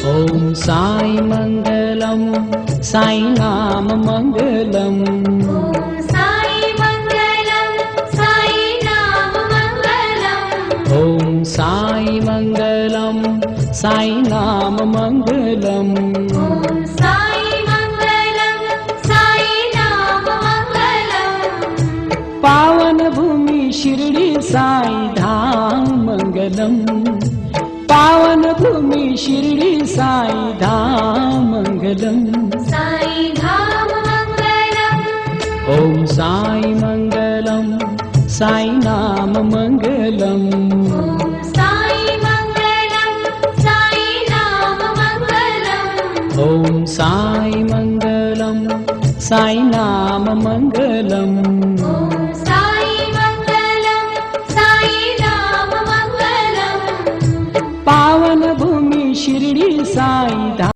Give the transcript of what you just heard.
ओम साई मंगलम साई नाम मंगलम। ओम साई मंगलम साई नाम मंगलम। ओम साई मंगलम साई नाम मंगलम। ओम साई मंगलम साई नाम मंगलम। पावन भूमि शिरडी साई धाम मंगलम। पावन भूमि शिरडी साई धाम मंगलम। साई धाम मंगलम। ओम साई मंगलम साई नाम मंगलम। ओम साई मंगलम साई नाम मंगलम। ओम साई मंगलम साई नाम मंगलम। ओम साई मंगलम साई नाम मंगलम। पावन भूमि शिरडी साई धाम